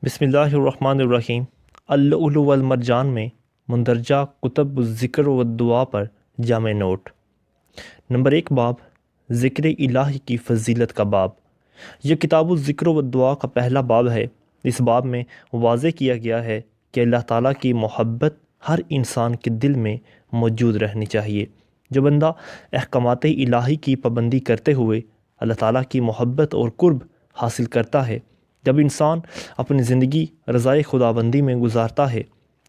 بسم اللہ الرحمن الرحیم۔ اللؤلؤ والمرجان میں مندرجہ کتب الذکر و دعا پر جامع نوٹ۔ نمبر 1 باب ذکر الہی کی فضیلت کا باب۔ یہ کتاب الذکر و دعا کا پہلا باب ہے۔ اس باب میں واضح کیا گیا ہے کہ اللہ تعالیٰ کی محبت ہر انسان کے دل میں موجود رہنی چاہیے۔ جو بندہ احکامات الہی کی پابندی کرتے ہوئے اللہ تعالیٰ کی محبت اور قرب حاصل کرتا ہے، جب انسان اپنی زندگی رضائے خداوندی میں گزارتا ہے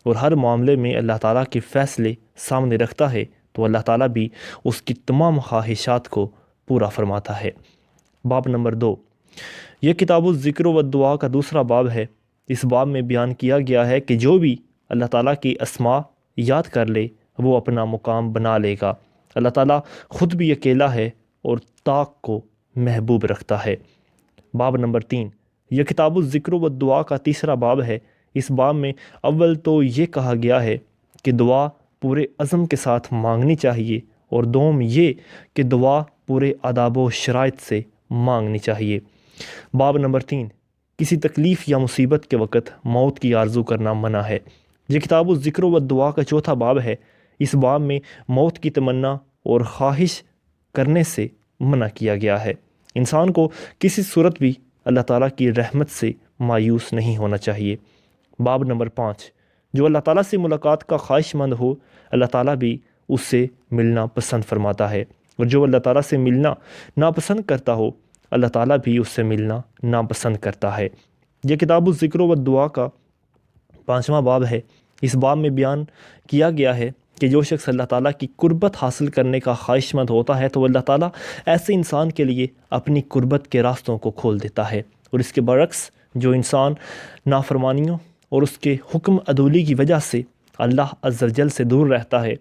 اور ہر معاملے میں اللہ تعالیٰ کے فیصلے سامنے رکھتا ہے، تو اللہ تعالیٰ بھی اس کی تمام خواہشات کو پورا فرماتا ہے۔ باب نمبر 2، یہ کتاب الذکر و دعا کا دوسرا باب ہے۔ اس باب میں بیان کیا گیا ہے کہ جو بھی اللہ تعالیٰ کی اسماء یاد کر لے وہ اپنا مقام بنا لے گا۔ اللہ تعالیٰ خود بھی اکیلا ہے اور طاق کو محبوب رکھتا ہے۔ باب نمبر 3، یہ کتاب الذکر و دعا کا تیسرا باب ہے۔ اس باب میں اول تو یہ کہا گیا ہے کہ دعا پورے عزم کے ساتھ مانگنی چاہیے، اور دوم یہ کہ دعا پورے آداب و شرائط سے مانگنی چاہیے۔ باب نمبر 3، کسی تکلیف یا مصیبت کے وقت موت کی آرزو کرنا منع ہے۔ یہ کتاب الذکر و دعا کا چوتھا باب ہے۔ اس باب میں موت کی تمنا اور خواہش کرنے سے منع کیا گیا ہے۔ انسان کو کسی صورت بھی اللہ تعالیٰ کی رحمت سے مایوس نہیں ہونا چاہیے۔ باب نمبر 5، جو اللہ تعالیٰ سے ملاقات کا خواہش مند ہو، اللہ تعالیٰ بھی اس سے ملنا پسند فرماتا ہے، اور جو اللہ تعالیٰ سے ملنا ناپسند کرتا ہو، اللہ تعالیٰ بھی اس سے ملنا ناپسند کرتا ہے۔ یہ کتاب الذکر و دعا کا 5واں باب ہے۔ اس باب میں بیان کیا گیا ہے کہ جو شخص اللہ تعالیٰ کی قربت حاصل کرنے کا خواہش مند ہوتا ہے تو اللہ تعالیٰ ایسے انسان کے لیے اپنی قربت کے راستوں کو کھول دیتا ہے، اور اس کے برعکس جو انسان نافرمانیوں اور اس کے حکم عدولی کی وجہ سے اللہ عز و جل سے دور رہتا ہے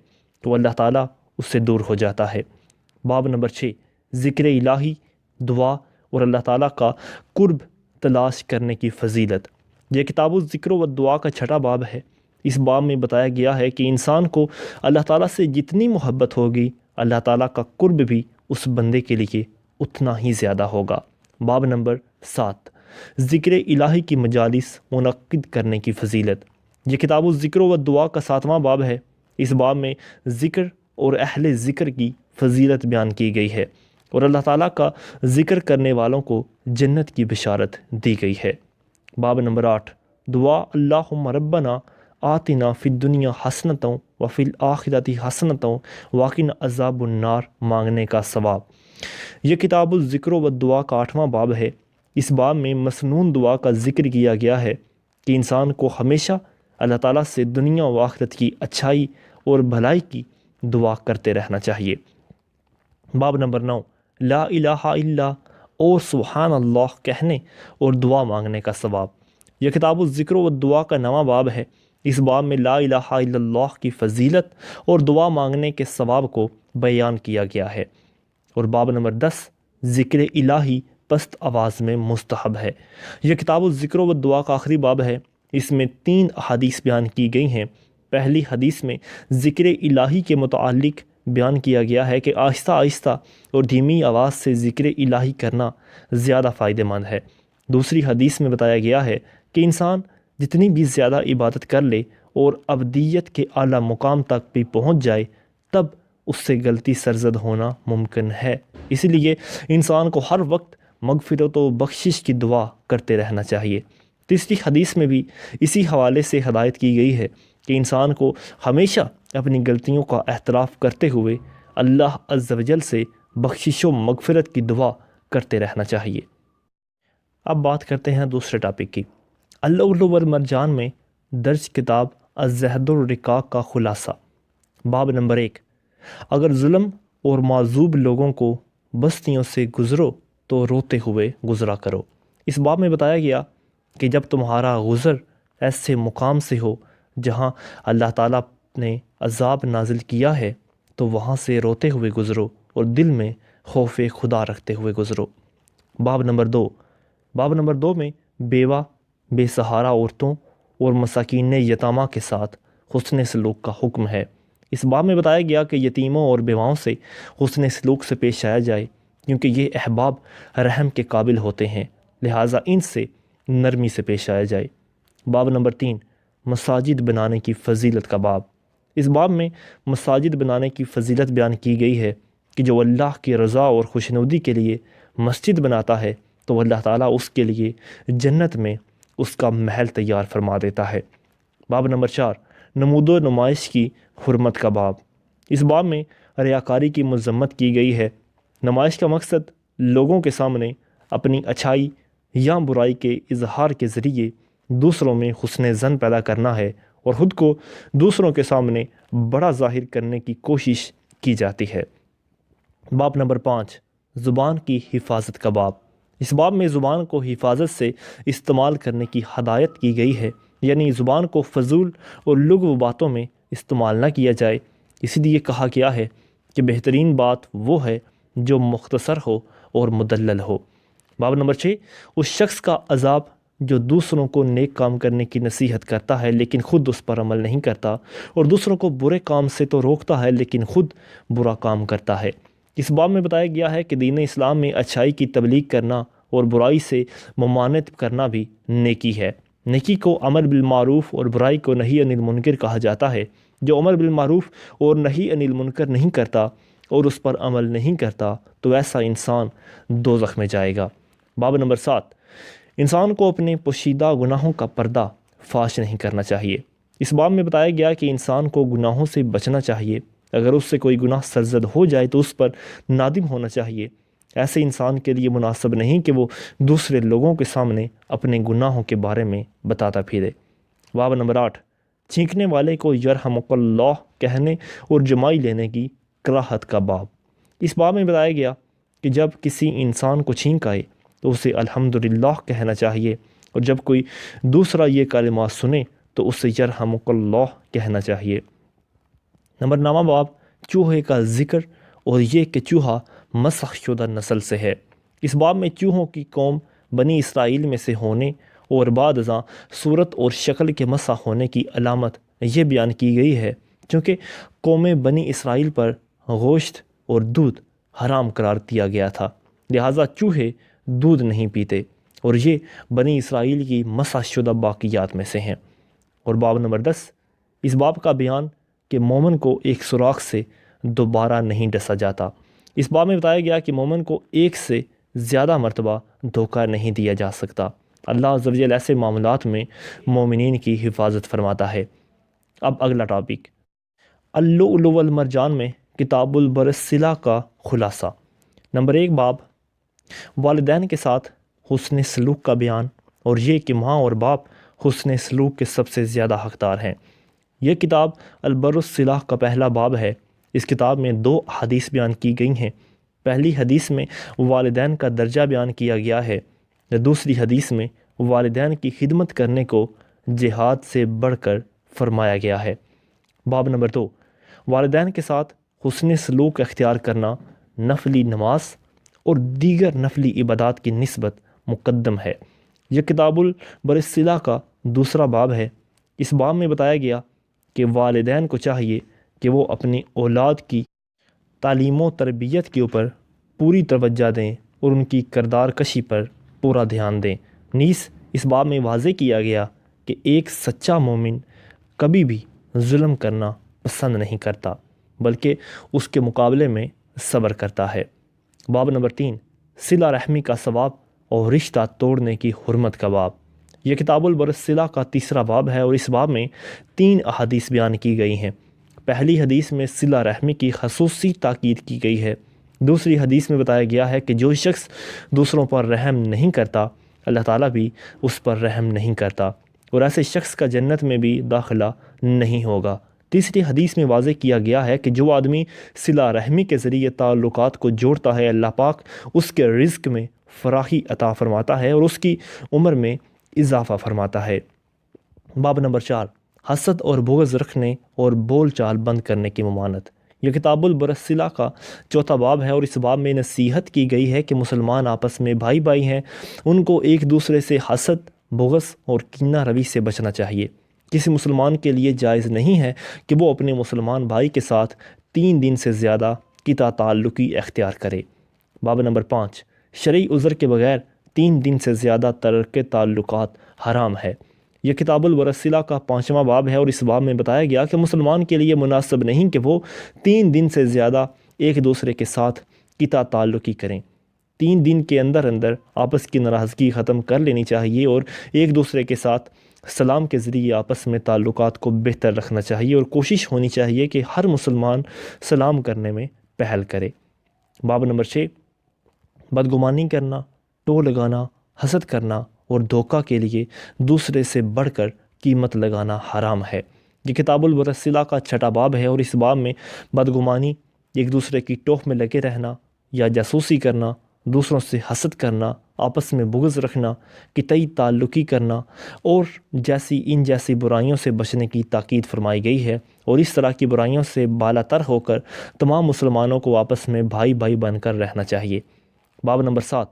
تو اللہ تعالیٰ اس سے دور ہو جاتا ہے۔ باب نمبر 6، ذکر الہی، دعا اور اللہ تعالیٰ کا قرب تلاش کرنے کی فضیلت۔ یہ کتاب الذکر و دعا کا 6واں باب ہے۔ اس باب میں بتایا گیا ہے کہ انسان کو اللہ تعالیٰ سے جتنی محبت ہوگی، اللہ تعالیٰ کا قرب بھی اس بندے کے لیے اتنا ہی زیادہ ہوگا۔ باب نمبر 7، ذکر الہی کی مجالس منعقد کرنے کی فضیلت۔ یہ کتاب الذکر و دعا کا 7واں باب ہے۔ اس باب میں ذکر اور اہل ذکر کی فضیلت بیان کی گئی ہے، اور اللہ تعالیٰ کا ذکر کرنے والوں کو جنت کی بشارت دی گئی ہے۔ باب نمبر 8، دعا اللہم ربنا آتنا فی الدنیا حسنۃ وفی الآخرۃ حسنۃ وقنا عذاب النار مانگنے کا ثواب۔ یہ کتاب الذکر و دعا کا 8واں باب ہے۔ اس باب میں مسنون دعا کا ذکر کیا گیا ہے کہ انسان کو ہمیشہ اللہ تعالیٰ سے دنیا و آخرت کی اچھائی اور بھلائی کی دعا کرتے رہنا چاہیے۔ باب نمبر 9، لا الہ الا اور سبحان اللہ کہنے اور دعا مانگنے کا ثواب۔ یہ کتاب الذکر و دعا کا 9واں باب ہے۔ اس باب میں لا الہ الا اللہ کی فضیلت اور دعا مانگنے کے ثواب کو بیان کیا گیا ہے۔ اور باب نمبر 10، ذکر الہی پست آواز میں مستحب ہے۔ یہ کتاب الذکر و دعا کا آخری باب ہے۔ اس میں 3 احادیث بیان کی گئی ہیں۔ پہلی حدیث میں ذکر الہی کے متعلق بیان کیا گیا ہے کہ آہستہ آہستہ اور دھیمی آواز سے ذکر الہی کرنا زیادہ فائدہ مند ہے۔ دوسری حدیث میں بتایا گیا ہے کہ انسان جتنی بھی زیادہ عبادت کر لے اور ابدیت کے اعلیٰ مقام تک بھی پہنچ جائے، تب اس سے غلطی سرزد ہونا ممکن ہے۔ اس لیے انسان کو ہر وقت مغفرت و بخشش کی دعا کرتے رہنا چاہیے۔ تیسری حدیث میں بھی اسی حوالے سے ہدایت کی گئی ہے کہ انسان کو ہمیشہ اپنی غلطیوں کا اعتراف کرتے ہوئے اللہ عز و جل سے بخشش و مغفرت کی دعا کرتے رہنا چاہیے۔ اب بات کرتے ہیں دوسرے ٹاپک کی۔ اللؤلؤ والمرجان میں درج کتاب الزہد الرقاق کا خلاصہ۔ باب نمبر 1، اگر ظلم اور معذوب لوگوں کو بستیوں سے گزرو تو روتے ہوئے گزرا کرو۔ اس باب میں بتایا گیا کہ جب تمہارا گزر ایسے مقام سے ہو جہاں اللہ تعالیٰ نے عذاب نازل کیا ہے تو وہاں سے روتے ہوئے گزرو اور دل میں خوف خدا رکھتے ہوئے گزرو۔ باب نمبر 2 میں بیوہ، بے سہارا عورتوں اور مساکین یتامہ کے ساتھ حسن سلوک کا حکم ہے۔ اس باب میں بتایا گیا کہ یتیموں اور بیواؤں سے حسن سلوک سے پیش آیا جائے، کیونکہ یہ احباب رحم کے قابل ہوتے ہیں، لہٰذا ان سے نرمی سے پیش آیا جائے۔ باب نمبر 3، مساجد بنانے کی فضیلت کا باب۔ اس باب میں مساجد بنانے کی فضیلت بیان کی گئی ہے کہ جو اللہ کی رضا اور خوشنودی کے لیے مسجد بناتا ہے تو اللہ تعالیٰ اس کے لیے جنت میں اس کا محل تیار فرما دیتا ہے۔ باب نمبر 4، نمود و نمائش کی حرمت کا باب۔ اس باب میں ریاکاری کی مذمت کی گئی ہے۔ نمائش کا مقصد لوگوں کے سامنے اپنی اچھائی یا برائی کے اظہار کے ذریعے دوسروں میں حسن ظن پیدا کرنا ہے اور خود کو دوسروں کے سامنے بڑا ظاہر کرنے کی کوشش کی جاتی ہے۔ باب نمبر 5، زبان کی حفاظت کا باب۔ اس باب میں زبان کو حفاظت سے استعمال کرنے کی ہدایت کی گئی ہے، یعنی زبان کو فضول اور لغو باتوں میں استعمال نہ کیا جائے۔ اسی لیے کہا گیا ہے کہ بہترین بات وہ ہے جو مختصر ہو اور مدلل ہو۔ باب نمبر 6، اس شخص کا عذاب جو دوسروں کو نیک کام کرنے کی نصیحت کرتا ہے لیکن خود اس پر عمل نہیں کرتا، اور دوسروں کو برے کام سے تو روکتا ہے لیکن خود برا کام کرتا ہے۔ اس باب میں بتایا گیا ہے کہ دین اسلام میں اچھائی کی تبلیغ کرنا اور برائی سے ممانعت کرنا بھی نیکی ہے۔ نیکی کو امر بالمعروف اور برائی کو نہی عن المنکر کہا جاتا ہے۔ جو امر بالمعروف اور نہی عن المنکر نہیں کرتا اور اس پر عمل نہیں کرتا تو ایسا انسان دوزخ میں جائے گا۔ باب نمبر 7، انسان کو اپنے پوشیدہ گناہوں کا پردہ فاش نہیں کرنا چاہیے۔ اس باب میں بتایا گیا کہ انسان کو گناہوں سے بچنا چاہیے۔ اگر اس سے کوئی گناہ سرزد ہو جائے تو اس پر نادم ہونا چاہیے۔ ایسے انسان کے لیے مناسب نہیں کہ وہ دوسرے لوگوں کے سامنے اپنے گناہوں کے بارے میں بتاتا پھرے۔ باب نمبر 8، چھینکنے والے کو یرحمک اللہ کہنے اور جمائی لینے کی کراہت کا باب۔ اس باب میں بتایا گیا کہ جب کسی انسان کو چھینک آئے تو اسے الحمدللہ کہنا چاہیے، اور جب کوئی دوسرا یہ کلمات سنے تو اسے یرحمک اللہ کہنا چاہیے۔ نمبر 9 باب، چوہے کا ذکر اور یہ کہ چوہا مسخ شدہ نسل سے ہے۔ اس باب میں چوہوں کی قوم بنی اسرائیل میں سے ہونے اور بعد ازاں صورت اور شکل کے مسخ ہونے کی علامت یہ بیان کی گئی ہے چونکہ قوم بنی اسرائیل پر گوشت اور دودھ حرام قرار دیا گیا تھا، لہٰذا چوہے دودھ نہیں پیتے، اور یہ بنی اسرائیل کی مسخ شدہ باقیات میں سے ہیں۔ اور باب نمبر 10، اس باب کا بیان کہ مومن کو ایک سوراخ سے دوبارہ نہیں ڈسا جاتا۔ اس باب میں بتایا گیا کہ مومن کو ایک سے زیادہ مرتبہ دھوکہ نہیں دیا جا سکتا۔ اللہ عز و جل ایسے معاملات میں مومنین کی حفاظت فرماتا ہے۔ اب اگلا ٹاپک، اللؤلؤ والمرجان میں کتاب البر الصلہ کا خلاصہ۔ نمبر 1 باب، والدین کے ساتھ حسن سلوک کا بیان اور یہ کہ ماں اور باپ حسن سلوک کے سب سے زیادہ حقدار ہیں۔ یہ کتاب البر الصلہ کا پہلا باب ہے۔ اس کتاب میں 2 حدیث بیان کی گئی ہیں۔ پہلی حدیث میں والدین کا درجہ بیان کیا گیا ہے، دوسری حدیث میں والدین کی خدمت کرنے کو جہاد سے بڑھ کر فرمایا گیا ہے۔ باب نمبر 2، والدین کے ساتھ حسن سلوک اختیار کرنا نفلی نماز اور دیگر نفلی عبادات کی نسبت مقدم ہے۔ یہ کتاب البر الصلہ کا دوسرا باب ہے۔ اس باب میں بتایا گیا کہ والدین کو چاہیے کہ وہ اپنی اولاد کی تعلیم و تربیت کے اوپر پوری توجہ دیں اور ان کی کردار کشی پر پورا دھیان دیں۔ نیز اس باب میں واضح کیا گیا کہ ایک سچا مومن کبھی بھی ظلم کرنا پسند نہیں کرتا بلکہ اس کے مقابلے میں صبر کرتا ہے۔ باب نمبر 3، صلہ رحمی کا ثواب اور رشتہ توڑنے کی حرمت کا باب۔ یہ کتاب البر الصلہ کا تیسرا باب ہے اور اس باب میں 3 احادیث بیان کی گئی ہیں۔ پہلی حدیث میں صلہ رحمی کی خصوصی تاکید کی گئی ہے۔ دوسری حدیث میں بتایا گیا ہے کہ جو شخص دوسروں پر رحم نہیں کرتا اللہ تعالیٰ بھی اس پر رحم نہیں کرتا، اور ایسے شخص کا جنت میں بھی داخلہ نہیں ہوگا۔ تیسری حدیث میں واضح کیا گیا ہے کہ جو آدمی صلہ رحمی کے ذریعے تعلقات کو جوڑتا ہے اللہ پاک اس کے رزق میں فراخی عطا فرماتا ہے اور اس کی عمر میں اضافہ فرماتا ہے۔ باب نمبر 4، حسد اور بغض رکھنے اور بول چال بند کرنے کی ممانعت۔ یہ کتاب البر الصلہ کا چوتھا باب ہے اور اس باب میں نصیحت کی گئی ہے کہ مسلمان آپس میں بھائی بھائی ہیں، ان کو ایک دوسرے سے حسد، بغض اور کینہ روی سے بچنا چاہیے۔ کسی مسلمان کے لیے جائز نہیں ہے کہ وہ اپنے مسلمان بھائی کے ساتھ 3 دن سے زیادہ قطع تعلقی اختیار کرے۔ باب نمبر 5، شرعی عذر کے بغیر 3 دن سے زیادہ ترک تعلقات حرام ہے۔ یہ کتاب الورسلہ کا 5واں باب ہے، اور اس باب میں بتایا گیا کہ مسلمان کے لیے مناسب نہیں کہ وہ 3 دن سے زیادہ ایک دوسرے کے ساتھ قطع تعلقی کریں۔ 3 دن کے اندر اندر آپس کی ناراضگی ختم کر لینی چاہیے اور ایک دوسرے کے ساتھ سلام کے ذریعے آپس میں تعلقات کو بہتر رکھنا چاہیے، اور کوشش ہونی چاہیے کہ ہر مسلمان سلام کرنے میں پہل کرے۔ باب نمبر 6، بدگمانی کرنا، ٹو لگانا، حسد کرنا اور دھوکہ کے لیے دوسرے سے بڑھ کر قیمت لگانا حرام ہے۔ یہ کتاب الورسلہ کا 6واں باب ہے، اور اس باب میں بدگمانی، ایک دوسرے کی ٹوہ میں لگے رہنا یا جاسوسی کرنا، دوسروں سے حسد کرنا، آپس میں بغض رکھنا، قطعی تعلقی کرنا اور ان جیسی برائیوں سے بچنے کی تاکید فرمائی گئی ہے، اور اس طرح کی برائیوں سے بالا تر ہو کر تمام مسلمانوں کو آپس میں بھائی بھائی بن کر رہنا چاہیے۔ باب نمبر 7،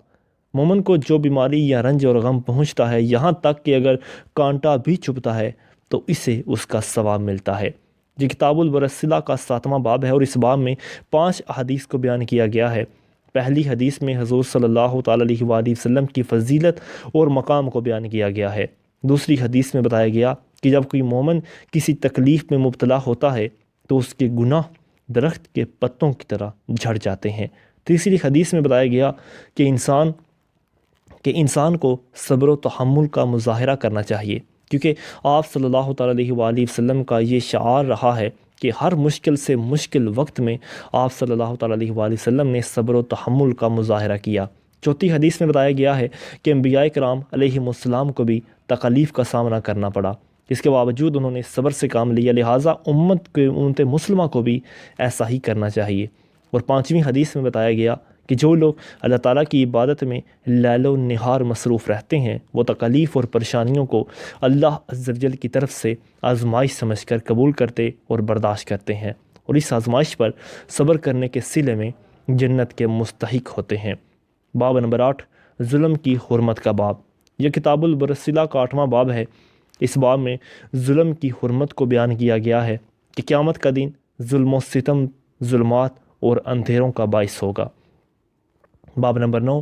مومن کو جو بیماری یا رنج اور غم پہنچتا ہے، یہاں تک کہ اگر کانٹا بھی چبھتا ہے تو اسے اس کا ثواب ملتا ہے۔ یہ کتاب الورسلہ کا 7واں باب ہے، اور اس باب میں 5 احادیث کو بیان کیا گیا ہے۔ پہلی حدیث میں حضور صلی اللہ تعالیٰ علیہ وآلہ وسلم کی فضیلت اور مقام کو بیان کیا گیا ہے۔ دوسری حدیث میں بتایا گیا کہ جب کوئی مومن کسی تکلیف میں مبتلا ہوتا ہے تو اس کے گناہ درخت کے پتوں کی طرح جھڑ جاتے ہیں۔ تیسری حدیث میں بتایا گیا کہ انسان کو صبر و تحمل کا مظاہرہ کرنا چاہیے، کیونکہ آپ صلی اللہ تعالیٰ علیہ وآلہ وسلم کا یہ شعار رہا ہے کہ ہر مشکل سے مشکل وقت میں آپ صلی اللہ تعالیٰ علیہ وآلہ وسلم نے صبر و تحمل کا مظاہرہ کیا۔ چوتھی حدیث میں بتایا گیا ہے کہ انبیاء کرام علیہم السلام کو بھی تکلیف کا سامنا کرنا پڑا، اس کے باوجود انہوں نے صبر سے کام لیا، لہٰذا امت مسلمہ کو بھی ایسا ہی کرنا چاہیے۔ اور 5ویں حدیث میں بتایا گیا کہ جو لوگ اللہ تعالیٰ کی عبادت میں لیل و نہار مصروف رہتے ہیں، وہ تکلیف اور پریشانیوں کو اللہ عز و جل کی طرف سے آزمائش سمجھ کر قبول کرتے اور برداشت کرتے ہیں، اور اس آزمائش پر صبر کرنے کے صلے میں جنت کے مستحق ہوتے ہیں۔ باب نمبر 8، ظلم کی حرمت کا باب۔ یہ کتاب الورسلہ کا 8واں باب ہے۔ اس باب میں ظلم کی حرمت کو بیان کیا گیا ہے کہ قیامت کا دن ظلم و ستم، ظلمات اور اندھیروں کا باعث ہوگا۔ باب نمبر 9،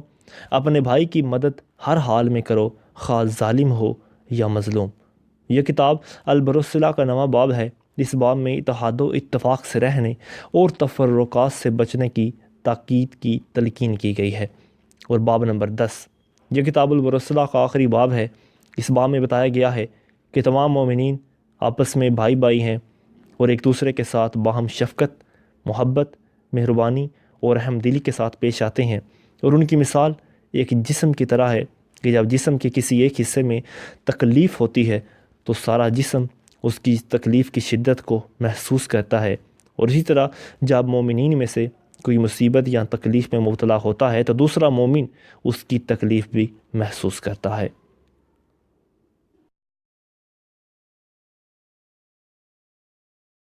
اپنے بھائی کی مدد ہر حال میں کرو، خواہ ظالم ہو یا مظلوم۔ یہ کتاب الورسلہ کا 9واں باب ہے۔ اس باب میں اتحاد و اتفاق سے رہنے اور تفرقات سے بچنے کی تاکید کی تلقین کی گئی ہے۔ اور باب نمبر 10، یہ کتاب الورسلہ کا آخری باب ہے۔ اس باب میں بتایا گیا ہے کہ تمام مومنین آپس میں بھائی بھائی ہیں اور ایک دوسرے کے ساتھ باہم شفقت، محبت، مہربانی اور رحم دلی کے ساتھ پیش آتے ہیں، اور ان کی مثال ایک جسم کی طرح ہے کہ جب جسم کے کسی ایک حصے میں تکلیف ہوتی ہے تو سارا جسم اس کی تکلیف کی شدت کو محسوس کرتا ہے، اور اسی طرح جب مومنین میں سے کوئی مصیبت یا تکلیف میں مبتلا ہوتا ہے تو دوسرا مومن اس کی تکلیف بھی محسوس کرتا ہے۔